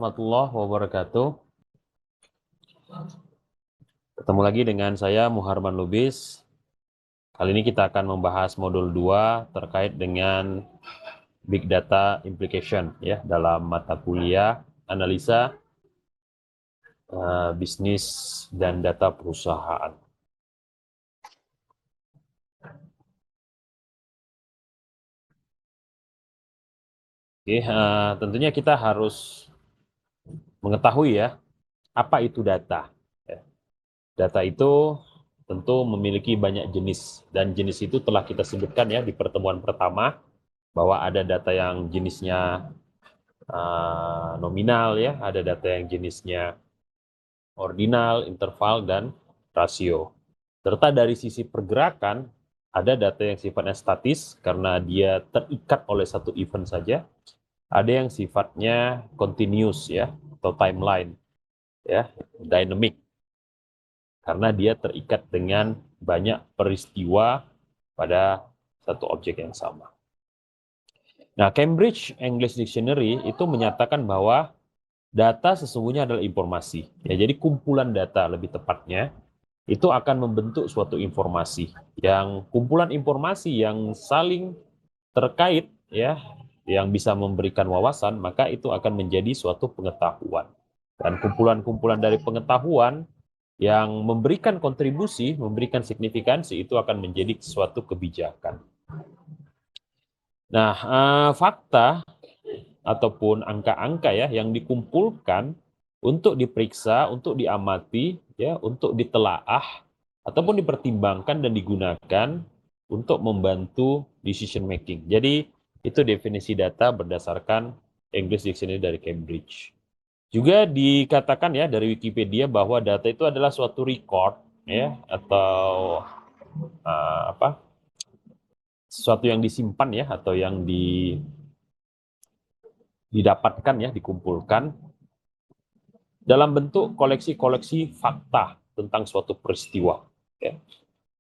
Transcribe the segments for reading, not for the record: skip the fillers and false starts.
Warahmatullahi wabarakatuh. Ketemu lagi dengan saya Muharman Lubis. Kali ini kita akan membahas modul 2 terkait dengan Big Data Implication ya dalam mata kuliah analisa bisnis dan data perusahaan. Oke, tentunya kita harus mengetahui ya apa itu data. Ya. Data itu tentu memiliki banyak jenis dan jenis itu telah kita sebutkan ya di pertemuan pertama bahwa ada data yang jenisnya nominal ya, ada data yang jenisnya ordinal, interval, dan rasio. Serta dari sisi pergerakan, ada data yang sifatnya statis karena dia terikat oleh satu event saja. Ada yang sifatnya continuous ya, atau timeline ya, dynamic karena dia terikat dengan banyak peristiwa pada satu objek yang sama. Nah, Cambridge English Dictionary itu menyatakan bahwa data sesungguhnya adalah informasi. Ya, jadi kumpulan data lebih tepatnya itu akan membentuk suatu informasi. Yang kumpulan informasi yang saling terkait ya, yang bisa memberikan wawasan, maka itu akan menjadi suatu pengetahuan. Dan kumpulan-kumpulan dari pengetahuan yang memberikan kontribusi, memberikan signifikansi itu akan menjadi suatu kebijakan. Nah, fakta ataupun angka-angka ya yang dikumpulkan untuk diperiksa, untuk diamati, ya, untuk ditelaah ataupun dipertimbangkan dan digunakan untuk membantu decision making. Jadi itu definisi data berdasarkan English Dictionary dari Cambridge. Juga dikatakan ya dari Wikipedia bahwa data itu adalah suatu record ya atau sesuatu yang disimpan ya atau yang didapatkan ya, dikumpulkan dalam bentuk koleksi-koleksi fakta tentang suatu peristiwa. Ya.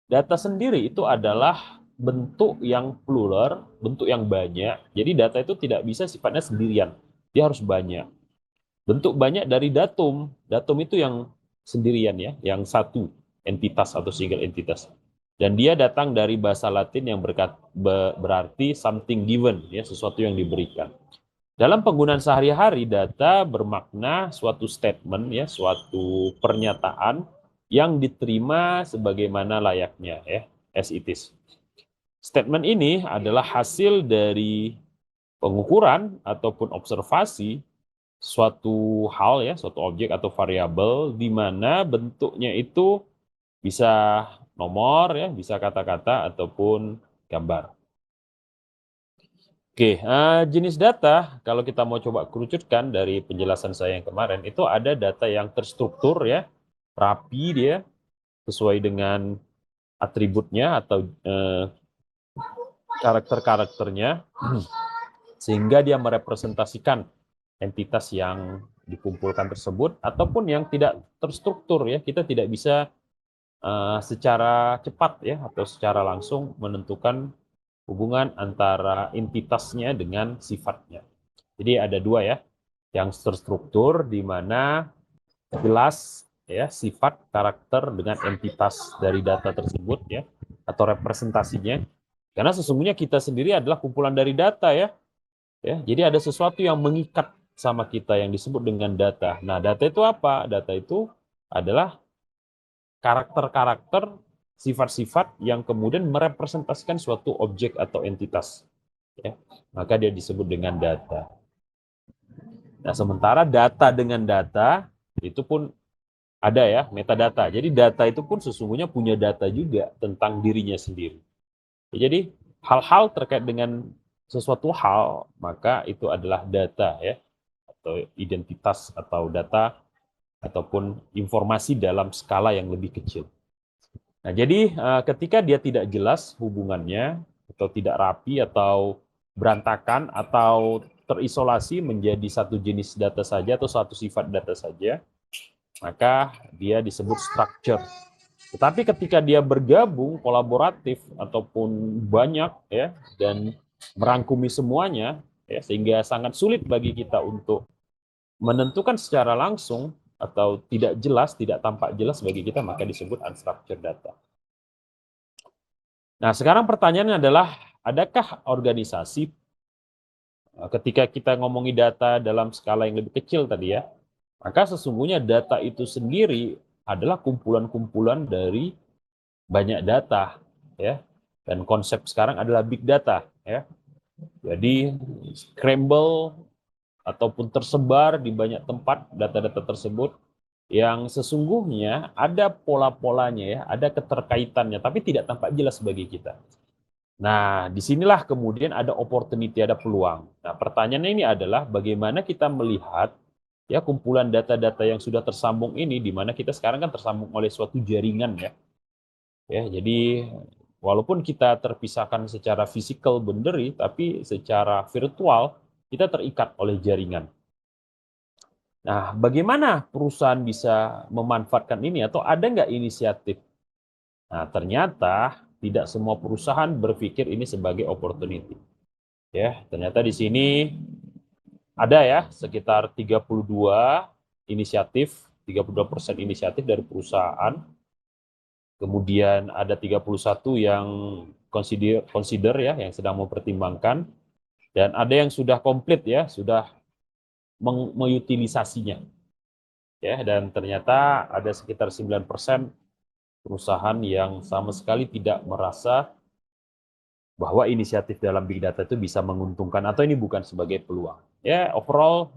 Data sendiri itu adalah bentuk yang plural, bentuk yang banyak. Jadi data itu tidak bisa sifatnya sendirian, dia harus banyak. Bentuk banyak dari datum, datum itu yang sendirian ya, yang satu entitas atau single entitas. Dan dia datang dari bahasa Latin yang berarti something given, ya, sesuatu yang diberikan. Dalam penggunaan sehari-hari, data bermakna suatu statement, ya, suatu pernyataan yang diterima sebagaimana layaknya, ya, as it is. Statement ini adalah hasil dari pengukuran ataupun observasi suatu hal, ya, suatu objek atau variabel di mana bentuknya itu bisa nomor, ya, bisa kata-kata ataupun gambar. Oke, jenis data kalau kita mau coba kerucutkan dari penjelasan saya yang kemarin itu ada data yang terstruktur ya, rapi dia sesuai dengan atributnya atau karakter-karakternya sehingga dia merepresentasikan entitas yang dikumpulkan tersebut ataupun yang tidak terstruktur ya, kita tidak bisa secara cepat ya atau secara langsung menentukan hubungan antara entitasnya dengan sifatnya. Jadi ada dua ya, yang terstruktur di mana jelas ya sifat karakter dengan entitas dari data tersebut ya atau representasinya. Karena sesungguhnya kita sendiri adalah kumpulan dari data ya. Ya, jadi ada sesuatu yang mengikat sama kita yang disebut dengan data. Nah, data itu apa? Data itu adalah karakter-karakter, sifat-sifat yang kemudian merepresentasikan suatu objek atau entitas. Ya, maka dia disebut dengan data. Nah, sementara data dengan data itu pun ada ya, metadata. Jadi data itu pun sesungguhnya punya data juga tentang dirinya sendiri. Jadi hal-hal terkait dengan sesuatu hal, maka itu adalah data ya, atau identitas atau data ataupun informasi dalam skala yang lebih kecil. Nah, jadi ketika dia tidak jelas hubungannya atau tidak rapi atau berantakan atau terisolasi menjadi satu jenis data saja atau satu sifat data saja, maka dia disebut structure. Tetapi ketika dia bergabung kolaboratif ataupun banyak ya dan merangkumi semuanya ya, sehingga sangat sulit bagi kita untuk menentukan secara langsung atau tidak jelas, tidak tampak jelas bagi kita, maka disebut unstructured data. Nah, sekarang pertanyaannya adalah, adakah organisasi, ketika kita ngomongi data dalam skala yang lebih kecil tadi ya, maka sesungguhnya data itu sendiri adalah kumpulan-kumpulan dari banyak data, ya. Dan konsep sekarang adalah big data, ya. Jadi scramble ataupun tersebar di banyak tempat data-data tersebut yang sesungguhnya ada pola-polanya ya, ada keterkaitannya, tapi tidak tampak jelas bagi kita. Nah, disinilah kemudian ada opportunity, ada peluang. Nah, pertanyaannya ini adalah bagaimana kita melihat ya kumpulan data-data yang sudah tersambung ini, di mana kita sekarang kan tersambung oleh suatu jaringan ya. Ya, jadi walaupun kita terpisahkan secara fisikal boundary, tapi secara virtual kita terikat oleh jaringan. Nah, bagaimana perusahaan bisa memanfaatkan ini atau ada nggak inisiatif? Nah, ternyata tidak semua perusahaan berpikir ini sebagai opportunity. Ya, ternyata di sini ada ya sekitar 32 inisiatif, 32% inisiatif dari perusahaan. Kemudian ada 31 yang consider ya, yang sedang mempertimbangkan, dan ada yang sudah komplit ya, sudah mengutilisasinya. Ya, dan ternyata ada sekitar 9% perusahaan yang sama sekali tidak merasa bahwa inisiatif dalam big data itu bisa menguntungkan atau ini bukan sebagai peluang. Ya, overall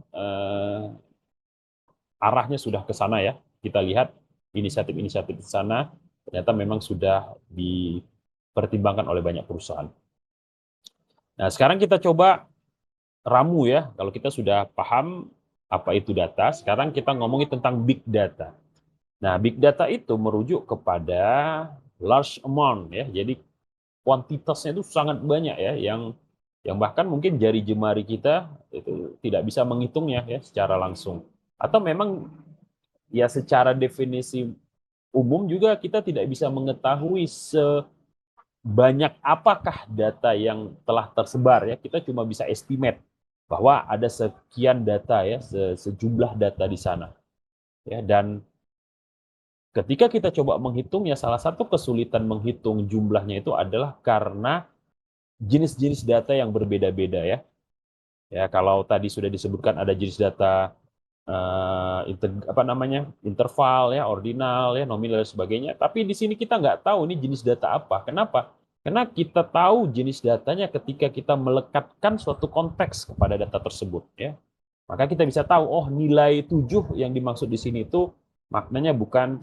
arahnya sudah ke sana ya. Kita lihat inisiatif-inisiatif di sana ternyata memang sudah dipertimbangkan oleh banyak perusahaan. Nah, sekarang kita coba ramu ya. Kalau kita sudah paham apa itu data, sekarang kita ngomongin tentang big data. Nah, big data itu merujuk kepada large amount ya. Jadi kuantitasnya itu sangat banyak ya, yang bahkan mungkin jari jemari kita itu tidak bisa menghitungnya ya secara langsung. Atau memang ya secara definisi umum juga kita tidak bisa mengetahui sebanyak apakah data yang telah tersebar ya. Kita cuma bisa estimate bahwa ada sekian data ya, sejumlah data di sana. Ya, dan ketika kita coba menghitungnya, salah satu kesulitan menghitung jumlahnya itu adalah karena jenis-jenis data yang berbeda-beda ya. Ya, kalau tadi sudah disebutkan ada jenis data interval ya, ordinal ya, nominal dan sebagainya. Tapi di sini kita nggak tahu ini jenis data apa. Kenapa? Karena kita tahu jenis datanya ketika kita melekatkan suatu konteks kepada data tersebut ya. Maka kita bisa tahu, oh nilai 7 yang dimaksud di sini itu maknanya bukan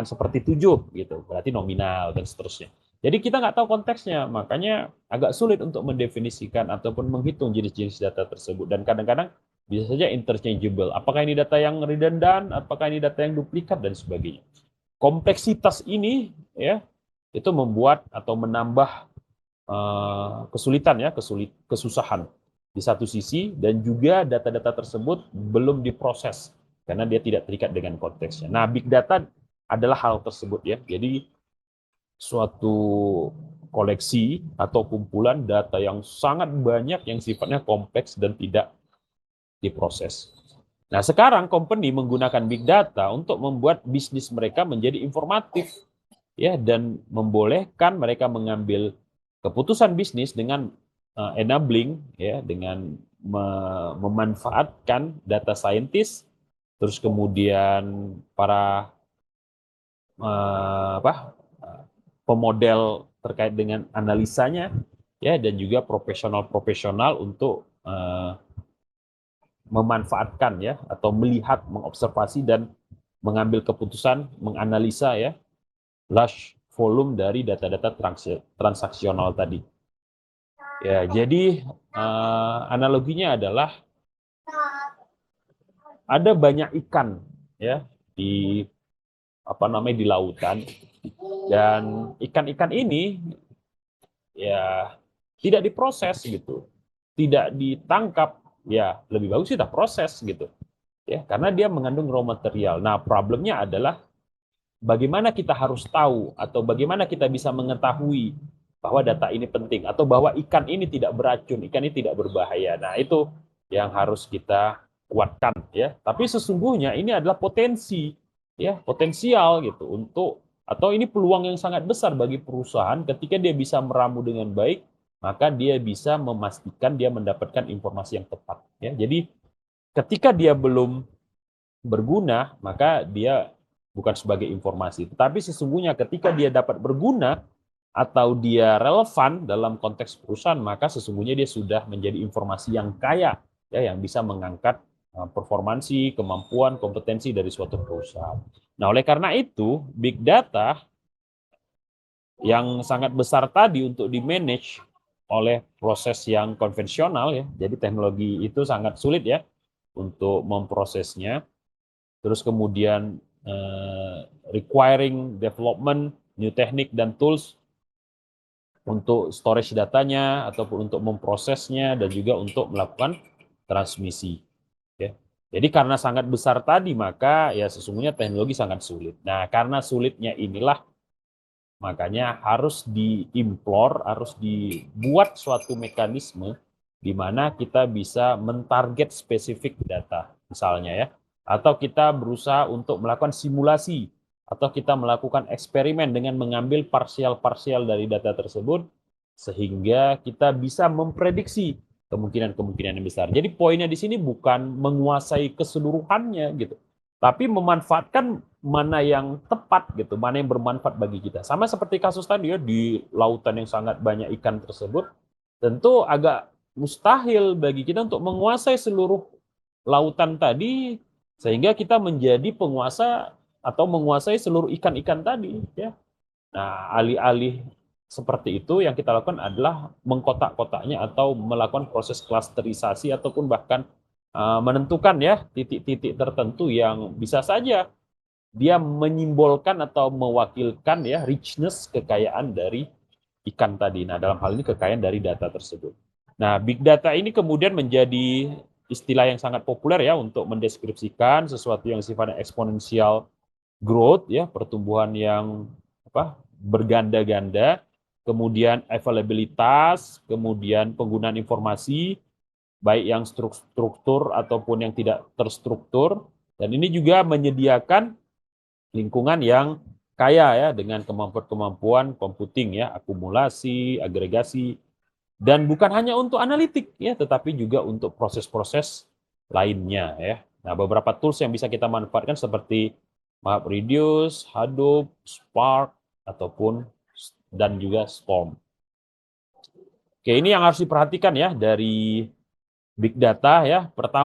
seperti 7 gitu, berarti nominal dan seterusnya. Jadi kita nggak tahu konteksnya, makanya agak sulit untuk mendefinisikan ataupun menghitung jenis-jenis data tersebut. Dan kadang-kadang bisa saja interchangeable. Apakah ini data yang redundant, apakah ini data yang duplikat, dan sebagainya. Kompleksitas ini ya itu membuat atau menambah kesulitan ya, kesusahan di satu sisi, dan juga data-data tersebut belum diproses karena dia tidak terikat dengan konteksnya. Nah, big data adalah hal tersebut ya. Jadi suatu koleksi atau kumpulan data yang sangat banyak yang sifatnya kompleks dan tidak diproses. Nah, sekarang company menggunakan big data untuk membuat bisnis mereka menjadi informatif ya, dan membolehkan mereka mengambil keputusan bisnis dengan enabling ya, dengan memanfaatkan data scientist, terus kemudian para pemodel terkait dengan analisanya ya, dan juga profesional-profesional untuk memanfaatkan ya, atau melihat, mengobservasi dan mengambil keputusan, menganalisa ya large volume dari data-data transaksional tadi. Ya, jadi analoginya adalah ada banyak ikan ya di di lautan, dan ikan-ikan ini ya tidak diproses gitu, tidak ditangkap, ya lebih bagus kita proses gitu ya, karena dia mengandung raw material. Nah, problemnya adalah bagaimana kita harus tahu atau bagaimana kita bisa mengetahui bahwa data ini penting atau bahwa ikan ini tidak beracun, ikan ini tidak berbahaya. Nah, itu yang harus kita kuatkan ya. Tapi sesungguhnya ini adalah potensi ya, potensial gitu untuk, atau ini peluang yang sangat besar bagi perusahaan ketika dia bisa meramu dengan baik, maka dia bisa memastikan dia mendapatkan informasi yang tepat ya. Jadi ketika dia belum berguna, maka dia bukan sebagai informasi. Tetapi sesungguhnya ketika dia dapat berguna atau dia relevan dalam konteks perusahaan, maka sesungguhnya dia sudah menjadi informasi yang kaya, ya, yang bisa mengangkat performansi, kemampuan, kompetensi dari suatu perusahaan. Nah, oleh karena itu, big data yang sangat besar tadi untuk di-manage oleh proses yang konvensional ya, jadi teknologi itu sangat sulit ya untuk memprosesnya. Terus kemudian requiring development new teknik dan tools untuk storage datanya ataupun untuk memprosesnya dan juga untuk melakukan transmisi. Ya. Jadi karena sangat besar tadi maka ya sesungguhnya teknologi sangat sulit. Nah karena sulitnya inilah makanya harus diimplor, harus dibuat suatu mekanisme di mana kita bisa mentarget spesifik data, misalnya ya. Atau kita berusaha untuk melakukan simulasi, atau kita melakukan eksperimen dengan mengambil parsial-parsial dari data tersebut, sehingga kita bisa memprediksi kemungkinan-kemungkinan yang besar. Jadi poinnya di sini bukan menguasai keseluruhannya gitu, tapi memanfaatkan mana yang tepat gitu, mana yang bermanfaat bagi kita. Sama seperti kasus tadi ya, di lautan yang sangat banyak ikan tersebut, tentu agak mustahil bagi kita untuk menguasai seluruh lautan tadi sehingga kita menjadi penguasa atau menguasai seluruh ikan-ikan tadi ya. Nah, alih-alih seperti itu yang kita lakukan adalah mengkotak-kotaknya atau melakukan proses klasterisasi ataupun bahkan menentukan ya titik-titik tertentu yang bisa saja dia menyimbolkan atau mewakilkan ya richness, kekayaan dari ikan tadi. Nah, dalam hal ini kekayaan dari data tersebut. Nah, big data ini kemudian menjadi istilah yang sangat populer ya untuk mendeskripsikan sesuatu yang sifatnya eksponensial growth ya, pertumbuhan yang berganda-ganda, kemudian availabilitas, kemudian penggunaan informasi baik yang struktur ataupun yang tidak terstruktur, dan ini juga menyediakan lingkungan yang kaya ya dengan kemampuan-kemampuan computing ya, akumulasi, agregasi, dan bukan hanya untuk analitik ya, tetapi juga untuk proses-proses lainnya ya. Nah, beberapa tools yang bisa kita manfaatkan seperti MapReduce, Hadoop, Spark, ataupun dan juga Storm. Oke, ini yang harus diperhatikan ya dari big data ya. Pertama,